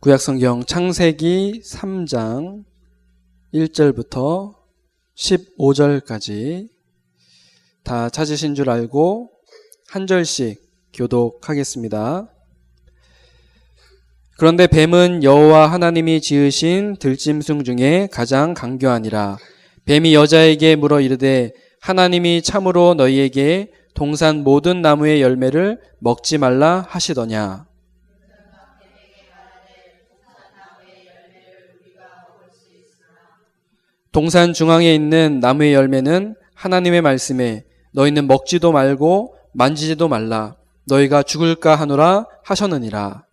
구약성경 창세기 3장 1절부터 15절까지 다 찾으신 줄 알고 한 절씩 교독하겠습니다. 그런데 뱀은 여호와 하나님이 지으신 들짐승 중에 가장 강교하니라. 뱀이 여자에게 물어 이르되 하나님이 참으로 너희에게 동산 모든 나무의 열매를 먹지 말라 하시더냐. 동산 중앙에 있는 나무의 열매는 하나님의 말씀에 너희는 먹지도 말고 만지지도 말라 너희가 죽을까 하노라 하셨느니라.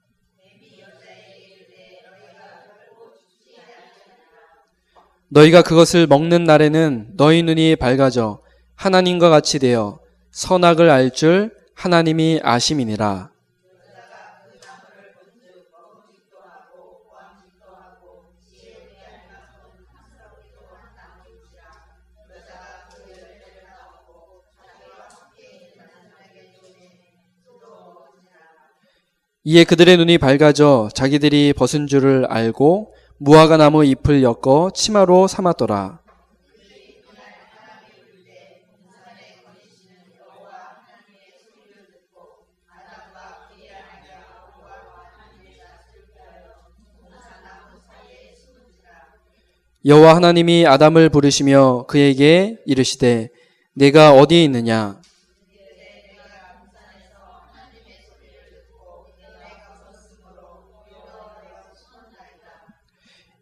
너희가 그것을 먹는 날에는 너희 눈이 밝아져 하나님과 같이 되어 선악을 알 줄 하나님이 아심이니라. 이에 그들의 눈이 밝아져 자기들이 벗은 줄을 알고 무화과 나무 잎을 엮어 치마로 삼았더라. 여호와 하나님이 아담을 부르시며 그에게 이르시되 내가 어디에 있느냐.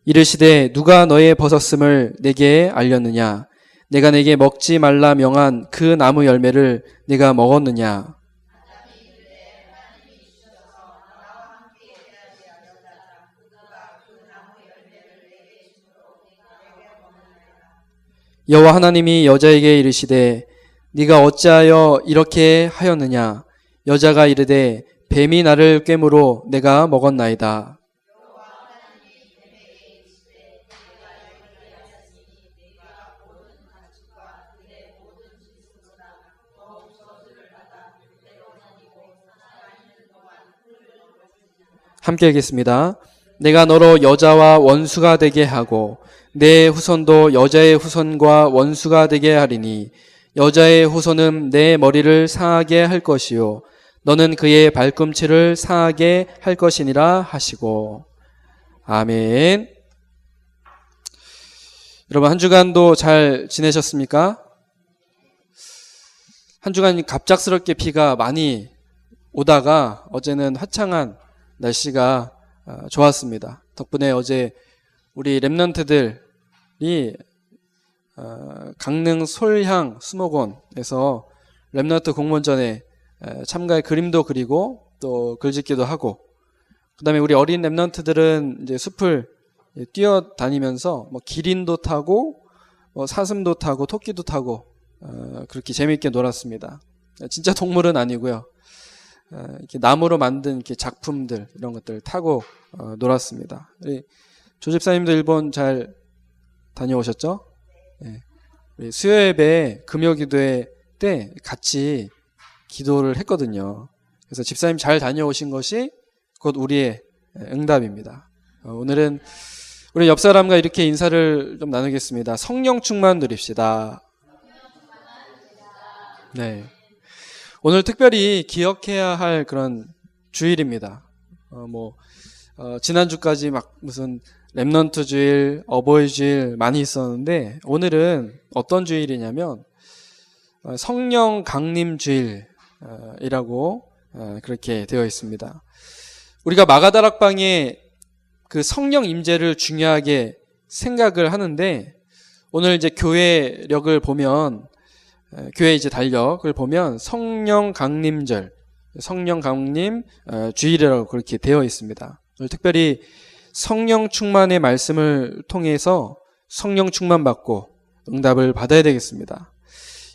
이르시되 누가 너의 벗었음을 내게 알렸느냐. 내가 내게 먹지 말라 명한 그 나무 열매를 내가 먹었느냐. 여호와 하나님이 여자에게 이르시되 네가 어찌하여 이렇게 하였느냐. 여자가 이르되 뱀이 나를 꿰므로 내가 먹었나이다. 함께 하겠습니다. 내가 너로 여자와 원수가 되게 하고 내 후손도 여자의 후손과 원수가 되게 하리니 여자의 후손은 내 머리를 상하게 할 것이요 너는 그의 발꿈치를 상하게 할 것이니라 하시고. 아멘. 여러분 한 주간도 잘 지내셨습니까? 한 주간 갑작스럽게 비가 많이 오다가 어제는 화창한 날씨가 좋았습니다. 덕분에 어제 우리 랩런트들이 강릉 솔향 수목원에서 랩런트 공모전에 참가해 그림도 그리고 또 글짓기도 하고, 그 다음에 우리 어린 랩런트들은 이제 숲을 뛰어다니면서 뭐 기린도 타고 뭐 사슴도 타고 토끼도 타고 그렇게 재미있게 놀았습니다. 진짜 동물은 아니고요. 이렇게 나무로 만든 이렇게 작품들 이런 것들 타고 놀았습니다. 우리 조 집사님도 일본 잘 다녀오셨죠? 네. 우리 수요예배 금요기도회 때 같이 기도를 했거든요. 그래서 집사님 잘 다녀오신 것이 곧 우리의 응답입니다. 오늘은 우리 옆 사람과 이렇게 인사를 좀 나누겠습니다. 성령 충만 누립시다. 네. 오늘 특별히 기억해야 할 그런 주일입니다. 지난주까지 막 무슨 랩넌트 주일, 어버이 주일 많이 있었는데 오늘은 어떤 주일이냐면 성령 강림 주일이라고 그렇게 되어 있습니다. 우리가 마가다락방에 그 성령 임재를 중요하게 생각을 하는데 오늘 이제 교회력을 보면 교회 이제 달력을 보면 성령 강림절, 성령 강림 주일이라고 그렇게 되어 있습니다. 오늘 특별히 성령 충만의 말씀을 통해서 성령 충만 받고 응답을 받아야 되겠습니다.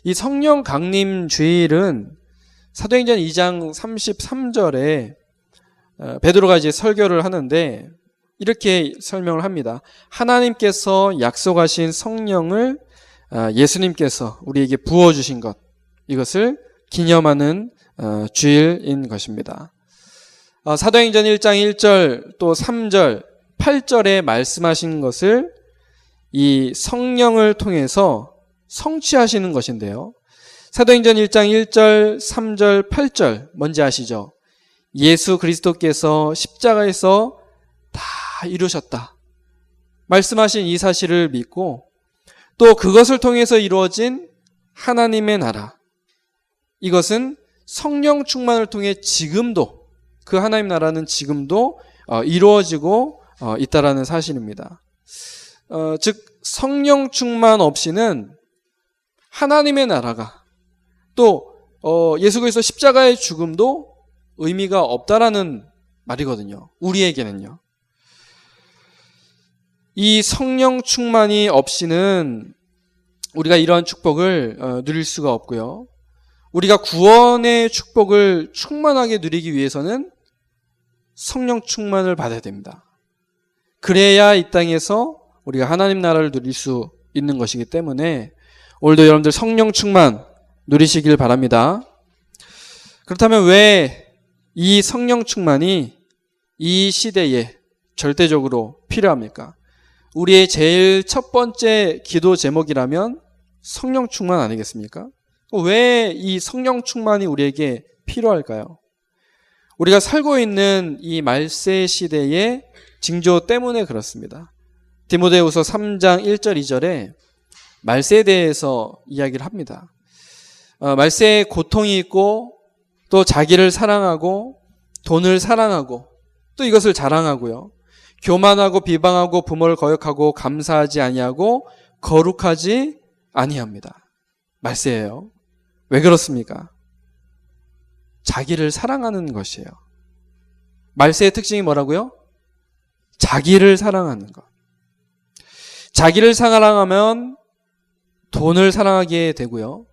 이 성령 강림 주일은 사도행전 2장 33절에 베드로가 이제 설교를 하는데 이렇게 설명을 합니다. 하나님께서 약속하신 성령을 예수님께서 우리에게 부어주신 것, 이것을 기념하는 주일인 것입니다. 사도행전 1장 1절 또 3절 8절에 말씀하신 것을 이 성령을 통해서 성취하시는 것인데요. 사도행전 1장 1절 3절 8절 뭔지 아시죠? 예수 그리스도께서 십자가에서 다 이루셨다 말씀하신 이 사실을 믿고 또 그것을 통해서 이루어진 하나님의 나라, 이것은 성령 충만을 통해 지금도 그 하나님 나라는 지금도 이루어지고 있다라는 사실입니다. 즉 성령 충만 없이는 하나님의 나라가 또 예수 그리스도 십자가의 죽음도 의미가 없다라는 말이거든요. 우리에게는요. 이 성령 충만이 없이는 우리가 이러한 축복을 누릴 수가 없고요. 우리가 구원의 축복을 충만하게 누리기 위해서는 성령 충만을 받아야 됩니다. 그래야 이 땅에서 우리가 하나님 나라를 누릴 수 있는 것이기 때문에 오늘도 여러분들 성령 충만 누리시길 바랍니다. 그렇다면 왜 이 성령 충만이 이 시대에 절대적으로 필요합니까? 우리의 제일 첫 번째 기도 제목이라면 성령 충만 아니겠습니까? 왜 이 성령 충만이 우리에게 필요할까요? 우리가 살고 있는 이 말세 시대의 징조 때문에 그렇습니다. 디모데후서 3장 1절 2절에 말세에 대해서 이야기를 합니다. 말세에 고통이 있고 또 자기를 사랑하고 돈을 사랑하고 또 이것을 자랑하고요. 교만하고 비방하고 부모를 거역하고 감사하지 아니하고 거룩하지 아니합니다. 말세예요. 왜 그렇습니까? 자기를 사랑하는 것이에요. 말세의 특징이 뭐라고요? 자기를 사랑하는 것. 자기를 사랑하면 돈을 사랑하게 되고요.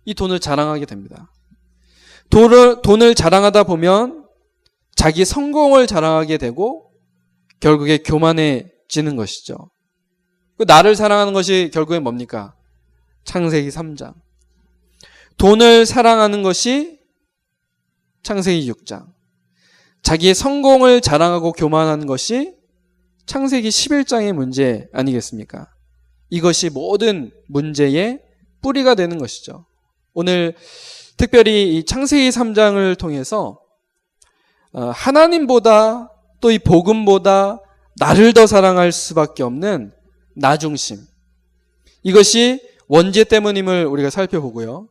이 돈을 자랑하게 됩니다. 돈을 자랑하다 보면 자기 성공을 자랑하게 되고 결국에 교만해지는 것이죠. 나를 사랑하는 것이 결국엔 뭡니까? 창세기 3장. 돈을 사랑하는 것이 창세기 6장. 자기의 성공을 자랑하고 교만하는 것이 창세기 11장의 문제 아니겠습니까? 이것이 모든 문제의 뿌리가 되는 것이죠. 오늘 특별히 이 창세기 3장을 통해서 하나님보다 또 이 복음보다 나를 더 사랑할 수밖에 없는 나 중심, 이것이 원죄 때문임을 우리가 살펴보고요.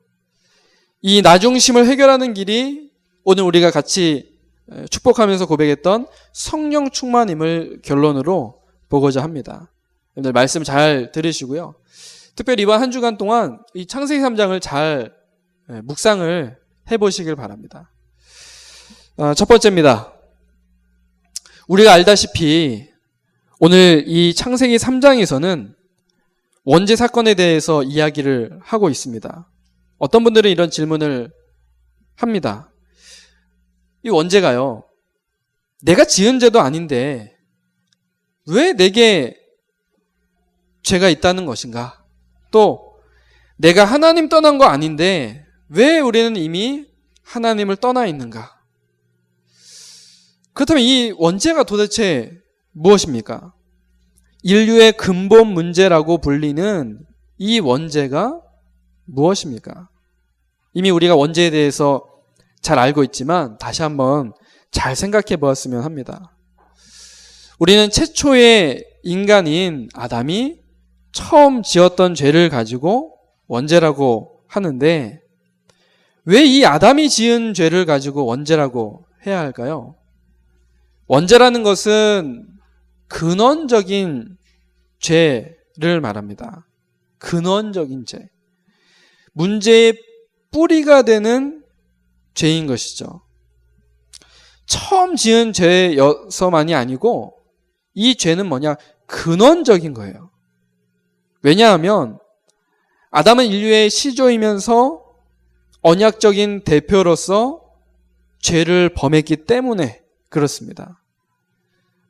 이 나 중심을 해결하는 길이 오늘 우리가 같이 축복하면서 고백했던 성령 충만임을 결론으로 보고자 합니다. 여러분들 말씀 잘 들으시고요. 특별히 이번 한 주간 동안 이 창세기 3장을 잘 묵상을 해보시길 바랍니다. 첫 번째입니다. 우리가 알다시피 오늘 이 창세기 3장에서는 원죄 사건에 대해서 이야기를 하고 있습니다. 어떤 분들은 이런 질문을 합니다. 이 원죄가요, 내가 지은 죄도 아닌데 왜 내게 죄가 있다는 것인가? 또 내가 하나님 떠난 거 아닌데 왜 우리는 이미 하나님을 떠나 있는가? 그렇다면 이 원죄가 도대체 무엇입니까? 인류의 근본 문제라고 불리는 이 원죄가 무엇입니까? 이미 우리가 원죄에 대해서 잘 알고 있지만 다시 한번 잘 생각해 보았으면 합니다. 우리는 최초의 인간인 아담이 처음 지었던 죄를 가지고 원죄라고 하는데 왜 이 아담이 지은 죄를 가지고 원죄라고 해야 할까요? 원죄라는 것은 근원적인 죄를 말합니다. 근원적인 죄. 문제의 뿌리가 되는 죄인 것이죠. 처음 지은 죄여서만이 아니고 이 죄는 뭐냐? 근원적인 거예요. 왜냐하면 아담은 인류의 시조이면서 언약적인 대표로서 죄를 범했기 때문에 그렇습니다.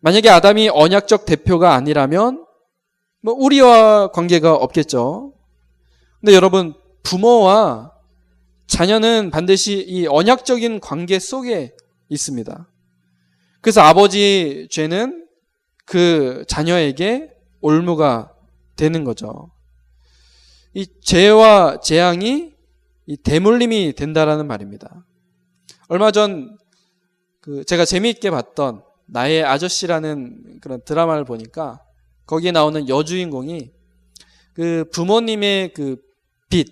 만약에 아담이 언약적 대표가 아니라면 우리와 관계가 없겠죠. 근데 여러분, 부모와 자녀는 반드시 이 언약적인 관계 속에 있습니다. 그래서 아버지 죄는 그 자녀에게 올무가 되는 거죠. 이 죄와 재앙이 이 대물림이 된다라는 말입니다. 얼마 전 제가 재미있게 봤던 나의 아저씨라는 그런 드라마를 보니까 거기에 나오는 여주인공이 그 부모님의 그 빚,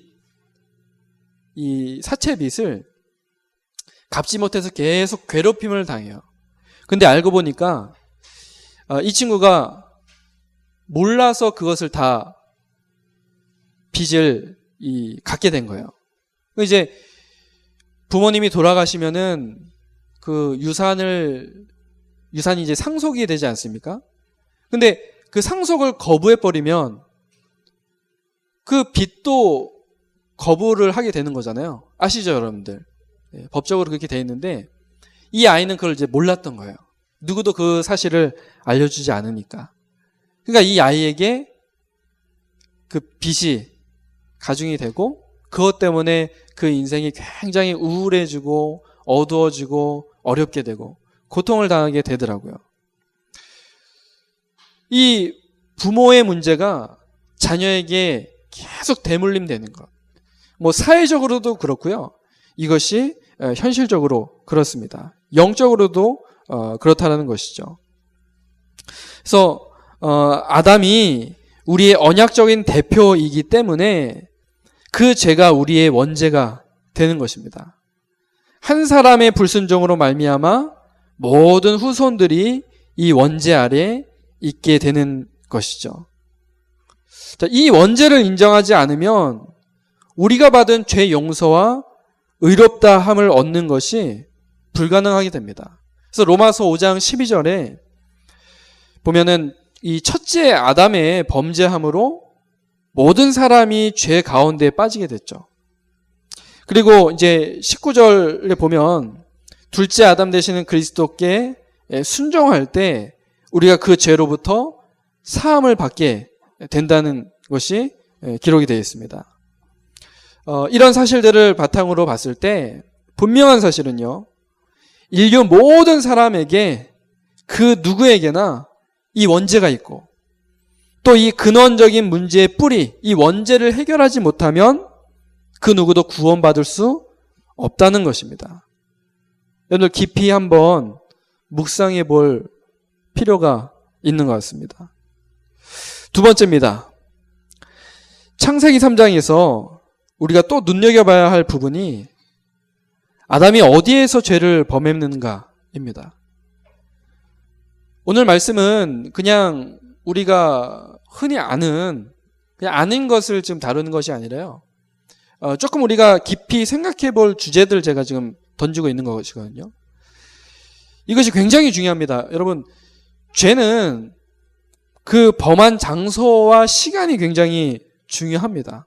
이 사채빚을 갚지 못해서 계속 괴롭힘을 당해요. 근데 알고 보니까 이 친구가 몰라서 그것을 다 빚을 갖게 된 거예요. 이제 부모님이 돌아가시면은 그 유산이 이제 상속이 되지 않습니까? 근데 그 상속을 거부해 버리면 그 빚도 거부를 하게 되는 거잖아요. 아시죠, 여러분들? 네, 법적으로 그렇게 돼 있는데 이 아이는 그걸 이제 몰랐던 거예요. 누구도 그 사실을 알려주지 않으니까. 그러니까 이 아이에게 그 빚이 가중이 되고 그것 때문에 그 인생이 굉장히 우울해지고 어두워지고 어렵게 되고 고통을 당하게 되더라고요. 이 부모의 문제가 자녀에게 계속 대물림 되는 것. 뭐 사회적으로도 그렇고요. 이것이 현실적으로 그렇습니다. 영적으로도 그렇다는 것이죠. 그래서 아담이 우리의 언약적인 대표이기 때문에 그 죄가 우리의 원죄가 되는 것입니다. 한 사람의 불순종으로 말미암아 모든 후손들이 이 원죄 아래 있게 되는 것이죠. 자, 이 원죄를 인정하지 않으면 우리가 받은 죄 용서와 의롭다함을 얻는 것이 불가능하게 됩니다. 그래서 로마서 5장 12절에 보면은 이 첫째 아담의 범죄함으로 모든 사람이 죄 가운데 빠지게 됐죠. 그리고 이제 19절에 보면 둘째 아담 되시는 그리스도께 순종할 때 우리가 그 죄로부터 사함을 받게 된다는 것이 기록이 되어 있습니다. 이런 사실들을 바탕으로 봤을 때 분명한 사실은요, 인류 모든 사람에게 그 누구에게나 이 원죄가 있고 또 이 근원적인 문제의 뿌리, 이 원죄를 해결하지 못하면 그 누구도 구원받을 수 없다는 것입니다. 여러분들 깊이 한번 묵상해 볼 필요가 있는 것 같습니다. 두 번째입니다. 창세기 3장에서 우리가 또 눈여겨봐야 할 부분이 아담이 어디에서 죄를 범했는가입니다. 오늘 말씀은 그냥 우리가 흔히 아는 것을 지금 다루는 것이 아니라요. 조금 우리가 깊이 생각해 볼 주제들 제가 지금 던지고 있는 것이거든요. 이것이 굉장히 중요합니다. 여러분, 죄는 그 범한 장소와 시간이 굉장히 중요합니다.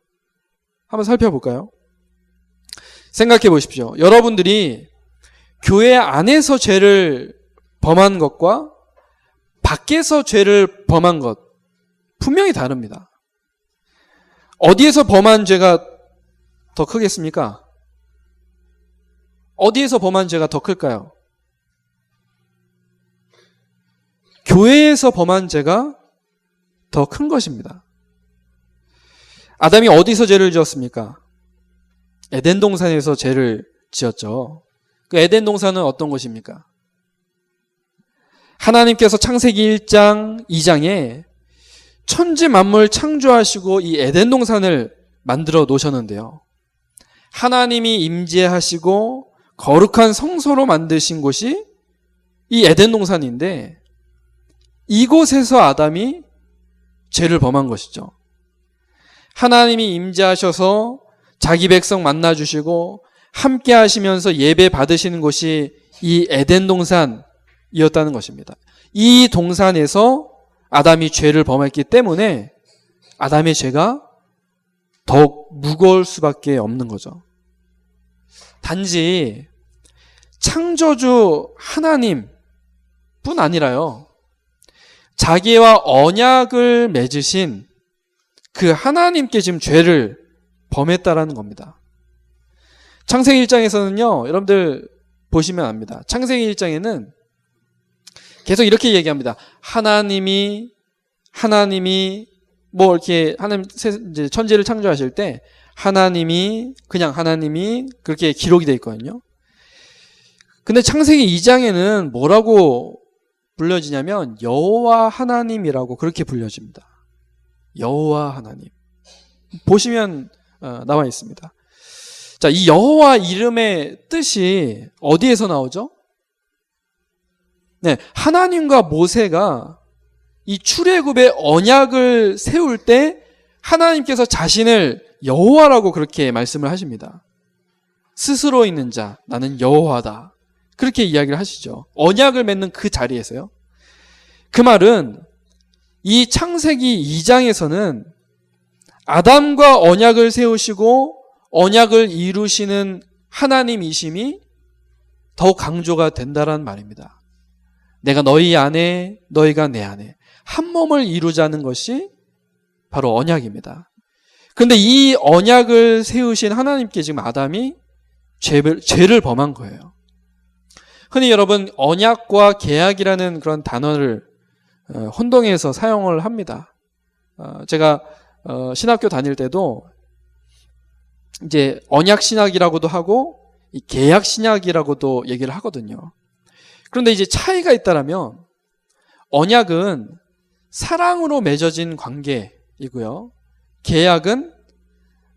한번 살펴볼까요? 생각해 보십시오. 여러분들이 교회 안에서 죄를 범한 것과 밖에서 죄를 범한 것 분명히 다릅니다. 어디에서 범한 죄가 더 크겠습니까? 어디에서 범한 죄가 더 클까요? 교회에서 범한 죄가 더 큰 것입니다. 아담이 어디서 죄를 지었습니까? 에덴 동산에서 죄를 지었죠. 그 에덴 동산은 어떤 곳입니까? 하나님께서 창세기 1장, 2장에 천지 만물 창조하시고 이 에덴 동산을 만들어 놓으셨는데요. 하나님이 임재하시고 거룩한 성소로 만드신 곳이 이 에덴 동산인데 이곳에서 아담이 죄를 범한 것이죠. 하나님이 임재하셔서 자기 백성 만나주시고 함께 하시면서 예배 받으시는 곳이 이 에덴 동산이었다는 것입니다. 이 동산에서 아담이 죄를 범했기 때문에 아담의 죄가 더욱 무거울 수밖에 없는 거죠. 단지 창조주 하나님뿐 아니라요, 자기와 언약을 맺으신 그 하나님께 지금 죄를 범했다라는 겁니다. 창세기 1장에서는요, 여러분들 보시면 압니다. 창세기 1장에는 계속 이렇게 얘기합니다. 하나님이 뭐 이렇게 하나님 이제 천지를 창조하실 때 그냥 하나님이 그렇게 기록이 되어 있거든요. 근데 창세기 2장에는 뭐라고 불려지냐면 여호와 하나님이라고 그렇게 불려집니다. 여호와 하나님. 보시면 나와 있습니다. 자, 이 여호와 이름의 뜻이 어디에서 나오죠? 네, 하나님과 모세가 이 출애굽의 언약을 세울 때 하나님께서 자신을 여호와라고 그렇게 말씀을 하십니다. 스스로 있는 자, 나는 여호와다. 그렇게 이야기를 하시죠. 언약을 맺는 그 자리에서요. 그 말은 이 창세기 2장에서는 아담과 언약을 세우시고 언약을 이루시는 하나님이심이 더욱 강조가 된다는 말입니다. 내가 너희 안에, 너희가 내 안에 한 몸을 이루자는 것이 바로 언약입니다. 그런데 이 언약을 세우신 하나님께 지금 아담이 죄를 범한 거예요. 흔히 여러분 언약과 계약이라는 그런 단어를 혼동해서 사용을 합니다. 제가 신학교 다닐 때도 이제 언약 신학이라고도 하고 이 계약 신학이라고도 얘기를 하거든요. 그런데 이제 차이가 있다라면 언약은 사랑으로 맺어진 관계이고요. 계약은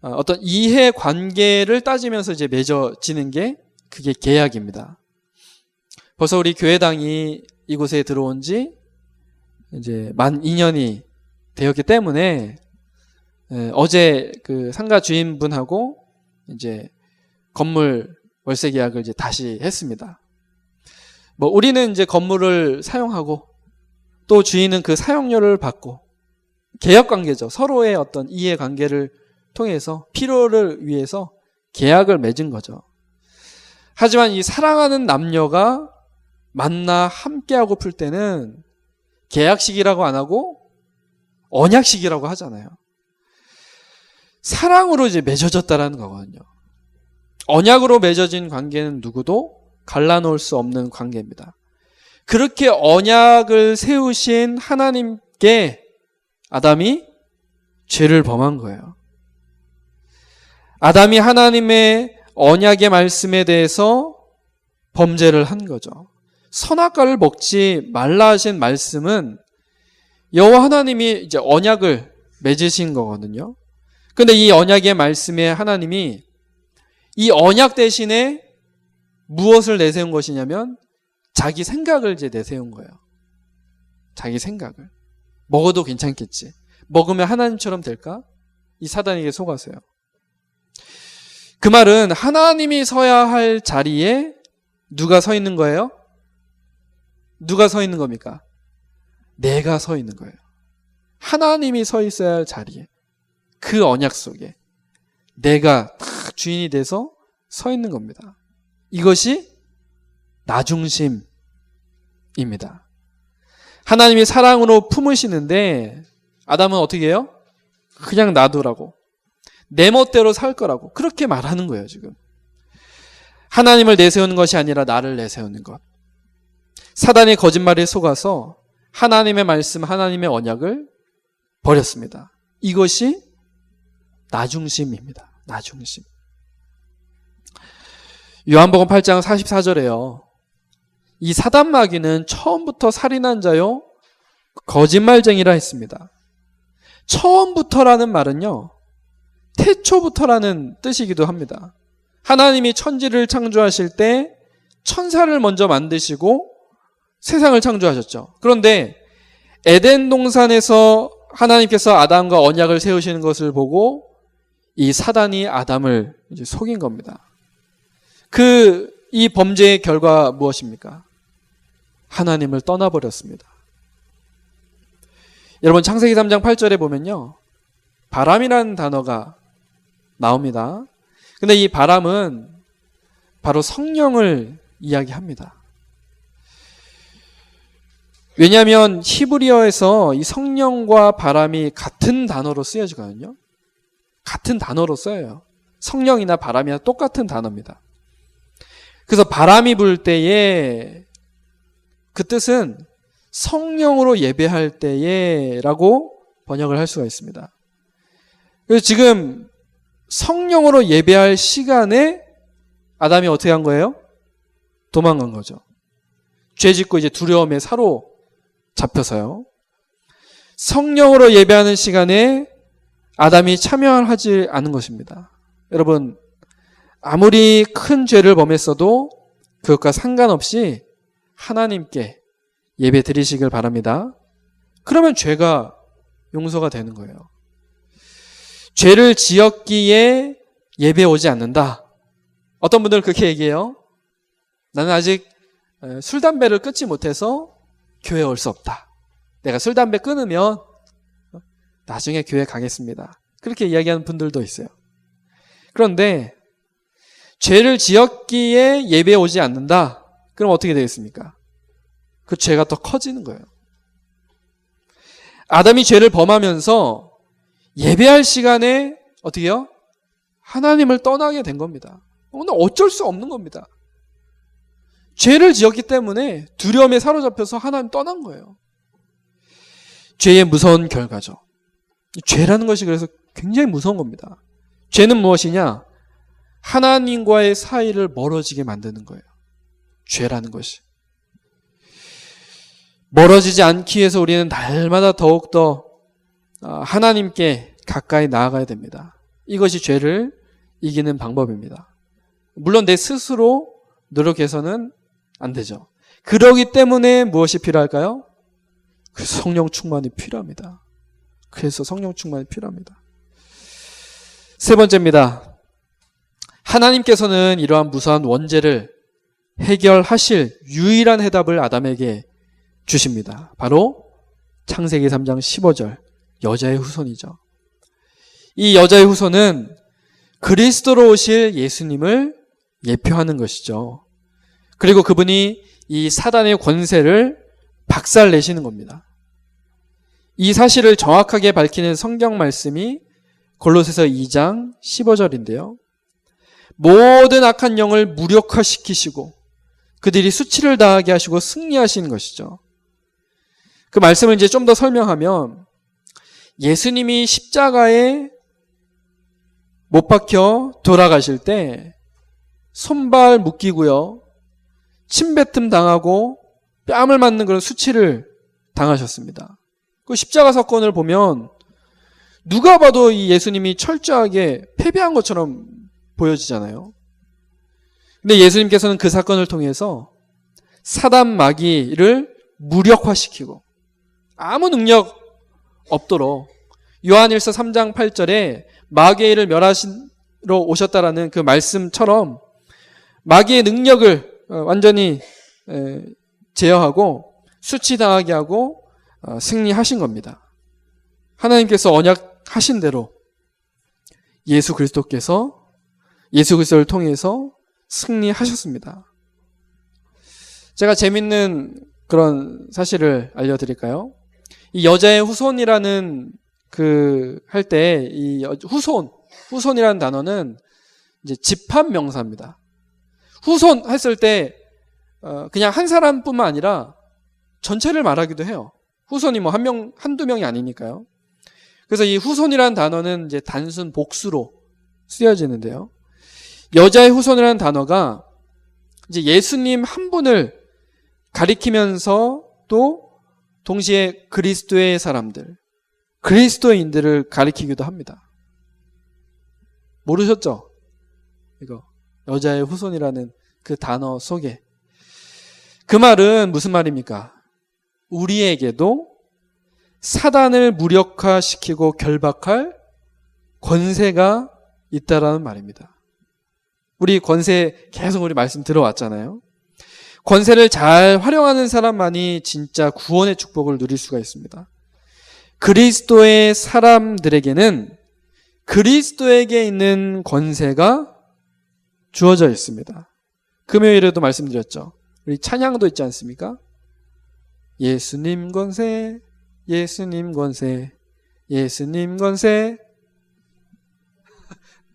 어떤 이해 관계를 따지면서 이제 맺어지는 게 그게 계약입니다. 벌써 우리 교회당이 이곳에 들어온 지 이제 만 2년이 되었기 때문에 어제 그 상가 주인분하고 이제 건물 월세 계약을 이제 다시 했습니다. 뭐 우리는 이제 건물을 사용하고 또 주인은 그 사용료를 받고 계약 관계죠. 서로의 어떤 이해 관계를 통해서 필요를 위해서 계약을 맺은 거죠. 하지만 이 사랑하는 남녀가 만나 함께하고 풀 때는 계약식이라고 안 하고 언약식이라고 하잖아요. 사랑으로 이제 맺어졌다라는 거거든요. 언약으로 맺어진 관계는 누구도 갈라놓을 수 없는 관계입니다. 그렇게 언약을 세우신 하나님께 아담이 죄를 범한 거예요. 아담이 하나님의 언약의 말씀에 대해서 범죄를 한 거죠. 선악과를 먹지 말라 하신 말씀은 여호와 하나님이 이제 언약을 맺으신 거거든요. 그런데 이 언약의 말씀에 하나님이 이 언약 대신에 무엇을 내세운 것이냐면 자기 생각을 이제 내세운 거예요. 자기 생각을. 먹어도 괜찮겠지. 먹으면 하나님처럼 될까? 이 사단에게 속아서요. 그 말은 하나님이 서야 할 자리에 누가 서 있는 거예요? 누가 서 있는 겁니까? 내가 서 있는 거예요. 하나님이 서 있어야 할 자리에, 그 언약 속에 내가 딱 주인이 돼서 서 있는 겁니다. 이것이 나중심입니다. 하나님이 사랑으로 품으시는데 아담은 어떻게 해요? 그냥 놔두라고. 내 멋대로 살 거라고. 그렇게 말하는 거예요, 지금. 하나님을 내세우는 것이 아니라 나를 내세우는 것. 사단의 거짓말에 속아서 하나님의 말씀, 하나님의 언약을 버렸습니다. 이것이 나중심입니다. 나중심. 요한복음 8장 44절에요. 이 사단 마귀는 처음부터 살인한 자요 거짓말쟁이라 했습니다. 처음부터라는 말은요, 태초부터라는 뜻이기도 합니다. 하나님이 천지를 창조하실 때 천사를 먼저 만드시고 세상을 창조하셨죠. 그런데 에덴 동산에서 하나님께서 아담과 언약을 세우시는 것을 보고 이 사단이 아담을 이제 속인 겁니다. 이 범죄의 결과 무엇입니까? 하나님을 떠나버렸습니다. 여러분 창세기 3장 8절에 보면요, 바람이라는 단어가 나옵니다. 근데 이 바람은 바로 성령을 이야기합니다. 왜냐하면 히브리어에서 이 성령과 바람이 같은 단어로 쓰여지거든요. 같은 단어로 써요. 성령이나 바람이나 똑같은 단어입니다. 그래서 바람이 불 때에 그 뜻은 성령으로 예배할 때에라고 번역을 할 수가 있습니다. 그래서 지금 성령으로 예배할 시간에 아담이 어떻게 한 거예요? 도망간 거죠. 죄 짓고 이제 두려움에 사로잡혀서요. 성령으로 예배하는 시간에 아담이 참여하지 않은 것입니다. 여러분, 아무리 큰 죄를 범했어도 그것과 상관없이 하나님께 예배 드리시길 바랍니다. 그러면 죄가 용서가 되는 거예요. 죄를 지었기에 예배 오지 않는다. 어떤 분들은 그렇게 얘기해요. 나는 아직 술, 담배를 끊지 못해서 교회에 올 수 없다. 내가 술, 담배 끊으면 나중에 교회 가겠습니다. 그렇게 이야기하는 분들도 있어요. 그런데 죄를 지었기에 예배에 오지 않는다. 그럼 어떻게 되겠습니까? 그 죄가 더 커지는 거예요. 아담이 죄를 범하면서 예배할 시간에 어떻게 해요? 하나님을 떠나게 된 겁니다. 오늘 어쩔 수 없는 겁니다. 죄를 지었기 때문에 두려움에 사로잡혀서 하나님 떠난 거예요. 죄의 무서운 결과죠. 죄라는 것이 그래서 굉장히 무서운 겁니다. 죄는 무엇이냐? 하나님과의 사이를 멀어지게 만드는 거예요. 죄라는 것이. 멀어지지 않기 위해서 우리는 날마다 더욱더 하나님께 가까이 나아가야 됩니다. 이것이 죄를 이기는 방법입니다. 물론 내 스스로 노력해서는 안 되죠. 그러기 때문에 무엇이 필요할까요? 그 성령 충만이 필요합니다. 그래서 성령 충만이 필요합니다. 세 번째입니다. 하나님께서는 이러한 무서운 원죄를 해결하실 유일한 해답을 아담에게 주십니다. 바로 창세기 3장 15절 여자의 후손이죠. 이 여자의 후손은 그리스도로 오실 예수님을 예표하는 것이죠. 그리고 그분이 이 사단의 권세를 박살내시는 겁니다. 이 사실을 정확하게 밝히는 성경 말씀이 골로새서 2장 15절인데요. 모든 악한 영을 무력화시키시고 그들이 수치를 당하게 하시고 승리하시는 것이죠. 그 말씀을 이제 좀 더 설명하면 예수님이 십자가에 못 박혀 돌아가실 때 손발 묶이고요. 침뱉음 당하고 뺨을 맞는 그런 수치를 당하셨습니다. 그 십자가 사건을 보면 누가 봐도 이 예수님이 철저하게 패배한 것처럼 보여지잖아요. 근데 예수님께서는 그 사건을 통해서 사단 마귀를 무력화시키고 아무 능력 없도록 요한일서 3장 8절에 마귀를 멸하시러 오셨다라는 그 말씀처럼 마귀의 능력을 완전히 제어하고 수치당하게 하고 승리하신 겁니다. 하나님께서 언약하신 대로 예수 그리스도를 통해서 승리하셨습니다. 제가 재밌는 그런 사실을 알려드릴까요? 이 여자의 후손이라는 할 때 이 후손이라는 단어는 이제 집합 명사입니다. 후손 했을 때 그냥 한 사람뿐만 아니라 전체를 말하기도 해요. 후손이 뭐 한두 명이 아니니까요. 그래서 이 후손이라는 단어는 이제 단순 복수로 쓰여지는데요. 여자의 후손이라는 단어가 이제 예수님 한 분을 가리키면서 또 동시에 그리스도의 사람들, 그리스도인들을 가리키기도 합니다. 모르셨죠? 이거 여자의 후손이라는 그 단어 속에 그 말은 무슨 말입니까? 우리에게도 사단을 무력화시키고 결박할 권세가 있다라는 말입니다. 우리 권세 계속 우리 말씀 들어왔잖아요. 권세를 잘 활용하는 사람만이 진짜 구원의 축복을 누릴 수가 있습니다. 그리스도의 사람들에게는 그리스도에게 있는 권세가 주어져 있습니다. 금요일에도 말씀드렸죠. 우리 찬양도 있지 않습니까? 예수님 권세, 예수님 권세, 예수님 권세.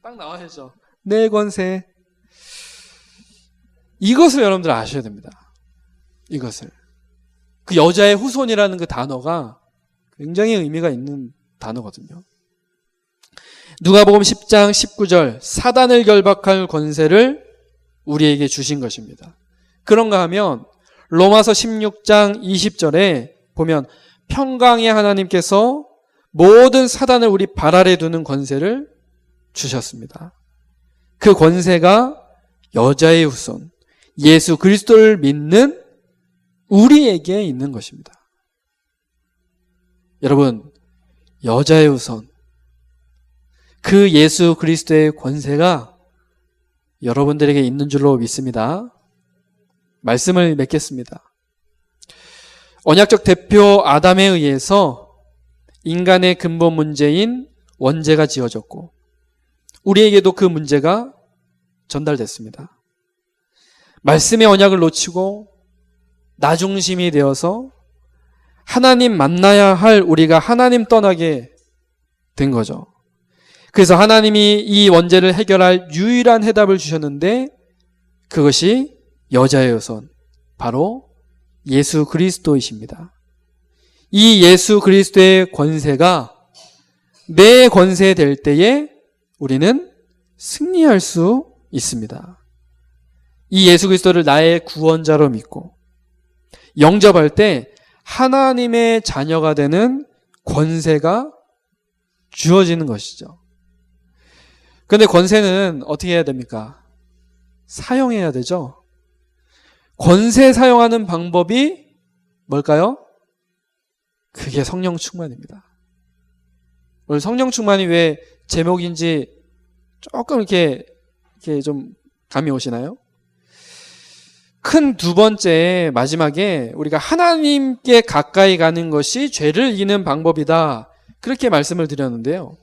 딱 나와야죠. 내 권세. 이것을 여러분들 아셔야 됩니다. 이것을. 그 여자의 후손이라는 그 단어가 굉장히 의미가 있는 단어거든요. 누가복음 10장 19절 사단을 결박할 권세를 우리에게 주신 것입니다. 그런가 하면 로마서 16장 20절에 보면 평강의 하나님께서 모든 사단을 우리 발 아래 두는 권세를 주셨습니다. 그 권세가 여자의 후손 예수 그리스도를 믿는 우리에게 있는 것입니다. 여러분, 여자의 후손 그 예수 그리스도의 권세가 여러분들에게 있는 줄로 믿습니다. 말씀을 맺겠습니다. 언약적 대표 아담에 의해서 인간의 근본 문제인 원죄가 지어졌고 우리에게도 그 문제가 전달됐습니다. 말씀의 언약을 놓치고 나 중심이 되어서 하나님 만나야 할 우리가 하나님 떠나게 된 거죠. 그래서 하나님이 이 원죄를 해결할 유일한 해답을 주셨는데 그것이 여자의 후손, 바로 예수 그리스도이십니다. 이 예수 그리스도의 권세가 내 권세 될 때에 우리는 승리할 수 있습니다. 이 예수 그리스도를 나의 구원자로 믿고 영접할 때 하나님의 자녀가 되는 권세가 주어지는 것이죠. 그런데 권세는 어떻게 해야 됩니까? 사용해야 되죠. 권세 사용하는 방법이 뭘까요? 그게 성령 충만입니다. 오늘 성령 충만이 왜 제목인지 조금 이렇게 좀 감이 오시나요? 큰 두 번째 마지막에 우리가 하나님께 가까이 가는 것이 죄를 이기는 방법이다. 그렇게 말씀을 드렸는데요.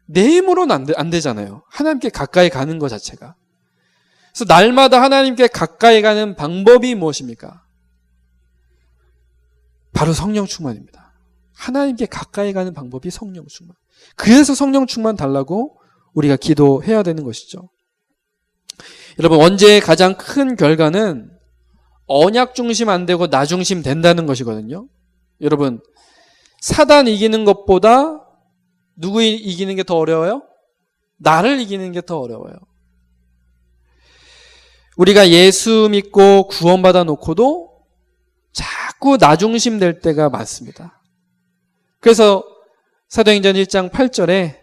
내 힘으로는 안 되잖아요. 하나님께 가까이 가는 것 자체가. 그래서 날마다 하나님께 가까이 가는 방법이 무엇입니까? 바로 성령 충만입니다. 하나님께 가까이 가는 방법이 성령 충만. 그래서 성령 충만 달라고 우리가 기도해야 되는 것이죠. 여러분, 원죄의 가장 큰 결과는 언약 중심 안 되고 나 중심 된다는 것이거든요. 여러분, 사단 이기는 것보다 누구 이기는 게 더 어려워요? 나를 이기는 게 더 어려워요. 우리가 예수 믿고 구원받아 놓고도 자꾸 나 중심 될 때가 많습니다. 그래서 사도행전 1장 8절에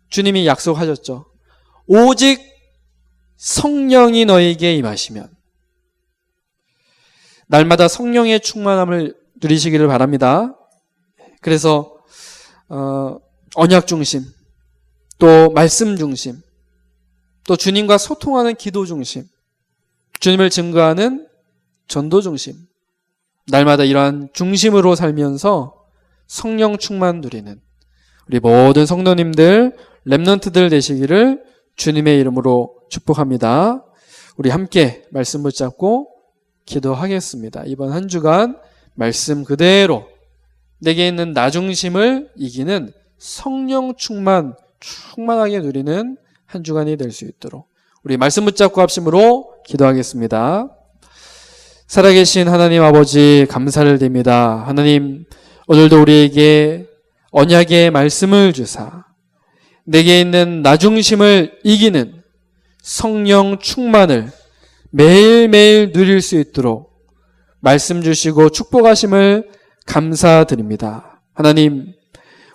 주님이 약속하셨죠. 오직 성령이 너에게 임하시면. 날마다 성령의 충만함을 누리시기를 바랍니다. 그래서 언약 중심, 또 말씀 중심, 또 주님과 소통하는 기도 중심, 주님을 증거하는 전도 중심, 날마다 이러한 중심으로 살면서 성령 충만 누리는 우리 모든 성도님들, 렘넌트들 되시기를 주님의 이름으로 축복합니다. 우리 함께 말씀 붙잡고 기도하겠습니다. 이번 한 주간 말씀 그대로 내게 있는 나 중심을 이기는 성령 충만하게 누리는 한 주간이 될 수 있도록 우리 말씀 붙잡고 합심으로 기도하겠습니다. 살아계신 하나님 아버지 감사를 드립니다. 하나님, 오늘도 우리에게 언약의 말씀을 주사 내게 있는 나 중심을 이기는 성령 충만을 매일매일 누릴 수 있도록 말씀 주시고 축복하심을 감사드립니다. 하나님,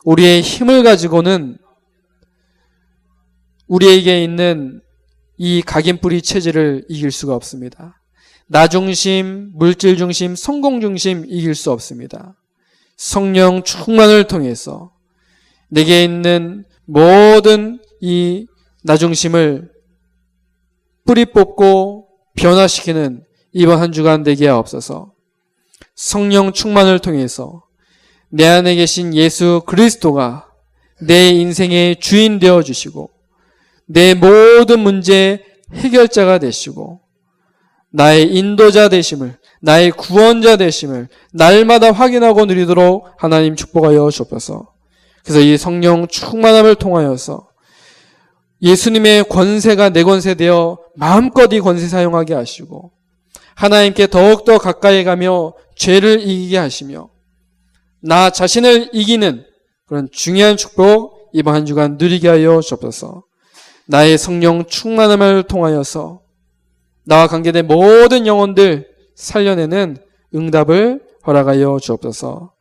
우리의 힘을 가지고는 우리에게 있는 이 각인뿌리 체질을 이길 수가 없습니다. 나 중심, 물질 중심, 성공 중심 이길 수 없습니다. 성령 충만을 통해서 내게 있는 모든 이 나 중심을 뿌리 뽑고 변화시키는 이번 한 주간 되게 하옵소서. 성령 충만을 통해서 내 안에 계신 예수 그리스도가 내 인생의 주인 되어 주시고 내 모든 문제의 해결자가 되시고 나의 인도자 되심을, 나의 구원자 되심을 날마다 확인하고 누리도록 하나님 축복하여 주옵소서. 그래서 이 성령 충만함을 통하여서 예수님의 권세가 내 권세 되어 마음껏 이 권세 사용하게 하시고 하나님께 더욱더 가까이 가며 죄를 이기게 하시며 나 자신을 이기는 그런 중요한 축복 이번 한 주간 누리게 하여 주옵소서. 나의 성령 충만함을 통하여서 나와 관계된 모든 영혼들 살려내는 응답을 허락하여 주옵소서.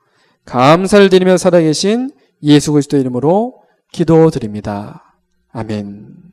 감사를 드리며 살아계신 예수 그리스도 이름으로 기도드립니다. 아멘.